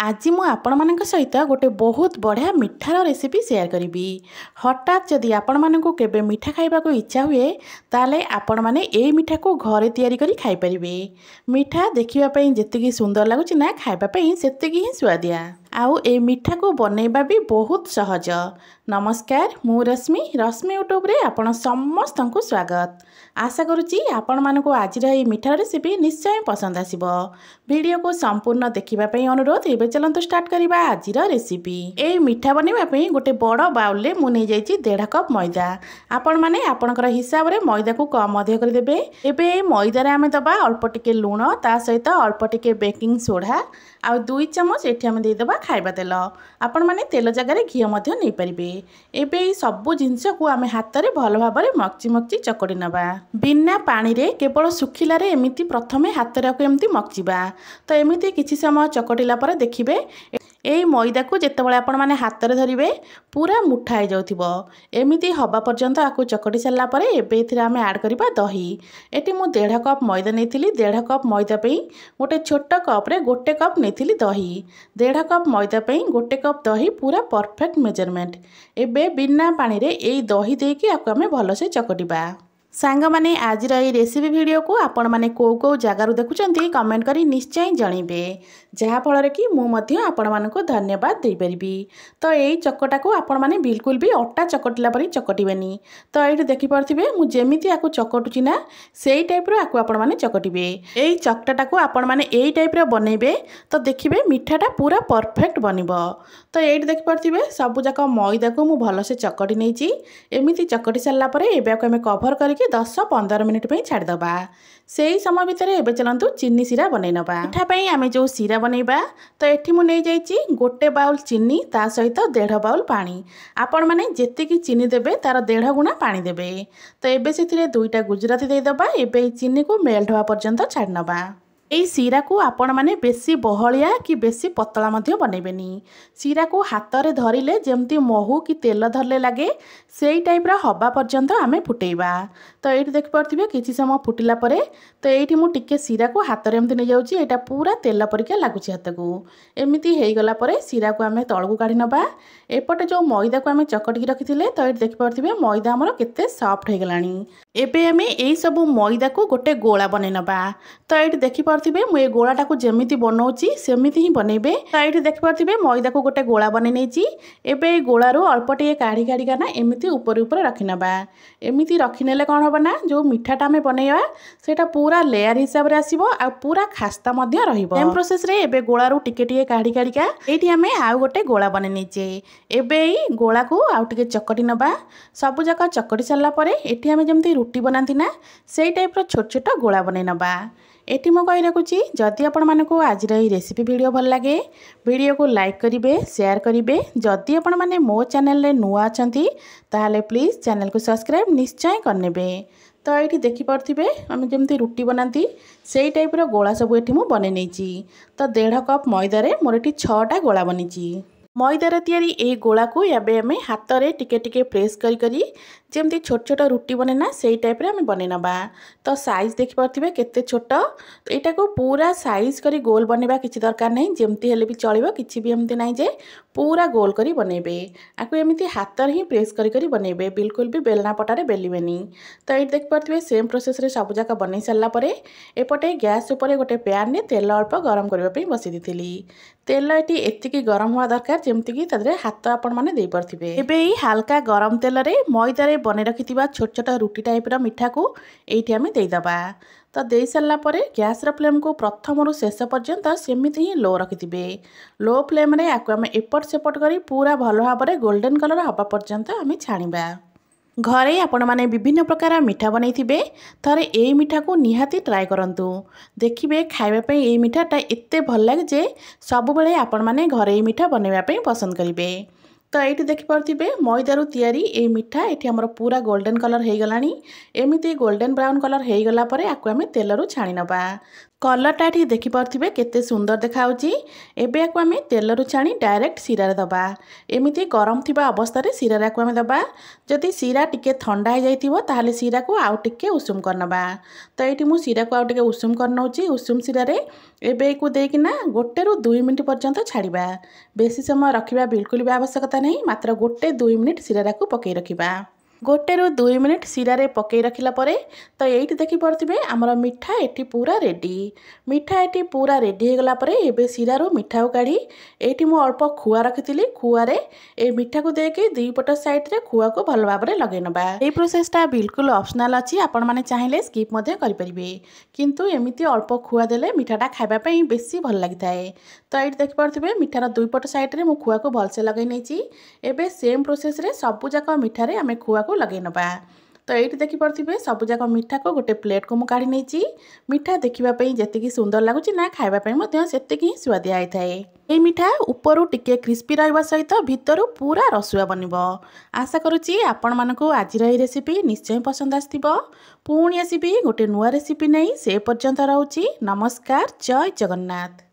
आज मु आपण मानक सहित गोटे बहुत बढ़िया मिठार रेसिपी शेयर करी। हठात जदि आपण मानक केबे मिठा खाइबा को इच्छा हुए ताले आपण माने ए मिठा को घरे तैयारी करी खाई परिबे। मिठा देखिबा पई जेतिकी सुंदर लागुची ना खाइबा पई सेतिकी ही स्वादिया। आउ ए मिठा को बनैबा भी बहुत सहज। नमस्कार, मु रश्मि यूट्यूब रे आपण समस्त को स्वागत। आशा करुच्ची आपण मानकु आज मिठार रेसिपी निश्चय पसंद आसिबो। वीडियो को संपूर्ण देखिबा पई अनुरोध। एबे चलंतु स्टार्ट करिबा आज रेसिपी। ए मिठा बनैबा पई गोटे बड़ बाउल रे मु नै जाईची 1.5 कप मैदा। आपण माने आपणकर हिसाब रे मैदा को कम अधिक कर देबे। एबे मैदा रे आमे दबा अल्प टिके लूण, ता सहित अल्प टिके बेकिंग सोडा आ 2 चम्मच एठी आमे दे दबा खाइबा तेल। आपण माने तेल जगह रे घी मध्य नै परिबे। एबे सब जिंस को आमे हाथ रे भल भाव रे मक्ची मक्ची चकड़ी नबा। बिना पानी रे केवल सुखिला रे एमिति प्रथमे हाथ रे को एमिति मक्चिबा। तो एमिति किछि समय चकटिला पर देखिबे एई मैदा को जेतेबेले आपण माने हाथ रे धरिबे पूरा मुठा हो जाउथिबो। एमिति हबा पर्यंत आकु चकटी सारला परे एबे एथिरा आमे ऐड करिबा दही। एटी मु 1.5 कप मैदा नेथिली। 1.5 कप मैदा पई गोटे छोट कप रे 1 कप नेथिली दही। 1.5 कप मैदा पई 1 कप दही पूरा परफेक्ट मेजरमेंट। एबे बिना पानी रे एई दही देकी आकु आमे भलो से चकटिबा। सांग माने आज रेसिपी वीडियो को आपण माने को जगार देखुंती कमेंट करी निश्चय जनइबे, जहाँ फल कि मुझे आपण मानक धन्यवाद दे पारि। तो यही चकटा को आपण माने बिल्कुल भी अटा चकटिला परी चकटिबेनी। तो ये देखिपे मुझेमी आपको चकटुची ना से टाइप आपको आपण माने चकटिबे। यही चकटाटा को आपण माने यही टाइप बनइबे तो देखिए मिठाटा पूरा परफेक्ट बनिबो। तो ये देखिपे सबूक मैदा को मुझे भलसे चकटी नहीं। एमती चकटी सारा एवं कभर कर 10-15 मिनिट छाड़दबा। से ही समय भितर एबे चलंतु चीनी सीरा बनई नबा। मिठा पई आमे जो सीरा बनैबा तो एठी मु नै जाईची 1 बाउल चीनी, ता सहित 1.5 बाउल पानी। आपण माने जेतिकी चीनी देबे तार 1.5 गुणा पानी देबे। तो एबे सेथिरे 2टा गुजराती दे दबा। एबे चीनी को मेल्ट होवा पर्यंत छाड़ नबा। यही सीरा को आपण माने बेसी बहलिया कि बेसी पतला मध्य बनैबेनी। सीरा को हाथ रे धरिले जेमती महू कि तेल धरले लगे से टाइप हवा पर्यंत आमे फुटेबा। तो ये देखिपे किसी समय फुटिला परे तो ये मु टिके सीरा को हाथ रे एमती नै जाउची। एटा पूरा तेल परिका लागुची हाथ को। एमिति हेई गला परे सीरा को आमे तळकु काढी नबा। एपटे जो मैदा को आमे चकटी रखिथिले तो ये देखिपे मैदा हमर केते सॉफ्ट हो गलानी। एबे आमे एई सब मैदा को गोटे गोला बनै नबा। तो ये देखिपे मु ए गोलाटा को जेमिति बनौची सेमिति ही बनैबे। तो ये देखिपे मैदा को गोटे गोला बनै नैची। एबे गोला रो अल्प टिके काढी काढी ना एमिति ऊपर ऊपर रखि नबा। एमिति रखिनेले कोन होबा ना जो मिठाटा आमे बनैबा सेटा पूरा लेयर हिसाब रे आसीबो आ पूरा खास्ता मध्य रहिबो। सेम प्रोसेस रे एबे गोला रो टिके टिके काढी काढिका एठी आमे आउ गोटे गोला बनै नैचे। एबे गोला को आउ टिके चकटी नबा। सबु जाका चकटी सारला परे एठी आमे जेमति रुटी बनांती ना सेई टाइप रो छोट छोट गोला बनै नबा। एटी मु कहि रखुची जदि आपण मानकु आज रेसिपी वीडियो भल लगे वीडियो को लाइक करिवे, शेयर करिवे। जदि आपण माने मो चैनल रे नुआ अछंती ताहाले प्लीज चैनल को सब्सक्राइब निश्चय करनेबे। तो ये देखिपे आम जमी रुटी बनाती से टाइप गोला सब ये मुझे बन नहीं। तो 1.5 कप मैदा रे मोर ये 6टा गोला बनी। मैदार तैयारी ए गोला को एबे आमे हाथ रे टिके टिके प्रेस करी करी जेमती छोट छोट रुटी बने ना से टाइप रे आमे बने नबा। तो साइज देखि परथिबे केते छोट। तो एटा को पूरा साइज करी गोल बनेबा किछि दरकार नहीं। जेमती हेले भी चलिबो, किछि भी एमती नहीं जे पूरा गोल करी बनेबे। आकु एमती हाथ रे ही प्रेस करी करी बनेबे, बिल्कुल भी बेलना पटारे बेलिबेनी। तो ये देखि परथिबे सेम प्रोसेस रे सब जाका बनै सारला परे एपटे गैस ऊपर गोटे पैन रे तेल अल्प गरम करबा पई बसि दिथिली। तेल एटी एतिकी गरम हुआ दरकार जेमती कि तदरे हाथ आपण माने देई परथिबे। एबे ई हल्का गरम तेल रे मैदा रे बने रखिथिबा छोट छोट रुटी टाइप रो मिठा को एठी आमे देई दबा। तो दे सारा परे गैस रो फ्लेम को प्रथम रु शेष पर्यंत सेमिति ही लो रखिथिबे। लो फ्लेम रे आकु आमे एपट सेपट करी पूरा भलो भाव रे गोल्डन कलर हबा पर्यंत आमे छाणीबा। घरे आपण माने विभिन्न प्रकार मिठा बनैथिबे, थरे एई मिठा को निहाती ट्राई करंतु। देखिबे खाइबा पई एई मिठाटा एत्ते भल लागे जे सब बेले आपण माने घरे एई मिठा बनैबा पई पसंद करिवे। तो ये देखिपे मैदारू तैयारी ए मिठा ये आमर पूरा गोल्डन कलर हो गलानी। एमती गोल्डन ब्राउन कलर हो गला परे आकु आमे तेलरू छाणी नबा। कलरटा ये देखिपे केते सुंदर देखाऊँगी। एबे याकू आम तेलरू छाणी डायरेक्ट सीरार दबा। एमती गरम थिबा अवस्था रे सीरा को आम दबा। जदि सीरा टिके ठंडा हो जाइथिबो ताहले सीरा को आउ टिके उषुम करनबा। तो ये मु सीरा को आउ टिके उषुम करनौची। उषुम सीरा रे एबे को देकिना 1 ରୁ 2 मिनिट पर्यंत छाड़िबा। बेसी समय रखिबा बिल्कुल भी आवश्यकता नहीं, मात्र 1-2 मिनिट सीरा को पकई रखिबा। 1 ରୁ 2 मिनिट सीरा रे पकई रखिला परे तो ये देखि पड़थिबे हमर मिठा एठी पूरा रेडी। मिठा एठी पूरा रेडी हो गला परे एबे सीरा रो मिठा काढ़ी एठी मु अल्प खुआ रखितिली। खुआ रे ए मिठा को देके दुई पट साइड रे खुआ को भल भाबरे लगै नबा। ए प्रोसेसटा बिल्कुल ऑप्शनल अछि, आपण माने चाहिले स्किप मध्ये करि परिबे, किंतु एमिति अल्प खुआ देले मिठाटा खाइबा पई बेसी भल लागिथाए। तो ये देखि पड़थिबे मिठार दुई पट साइड रे मु खुआ को भलसे लगै नैची। एबे सेम प्रोसेस रे सबु जाक मिठा रे आमे खुआ को लगै नबा। तो ये देखि पड़थिबे सबु जाक मिठा को गोटे प्लेट को मु काढी नैची। मिठा देखिबा पई जेतिकी सुंदर लागुची ना खाइबा पई मध्य सेतिकी स्वादिया आइथाए। ए मिठा उपरु टिके क्रिस्पी रहबा सहित भितरु पूरा रसुआ बनिबो। आशा करूची आपण मानको आजिर ए रेसिपी निश्चय पसंद आस्तिबो। पुणी आसीबी गोटे नुआ रेसिपी नै, से पर्यंत रहउची। नमस्कार, जय जगन्नाथ।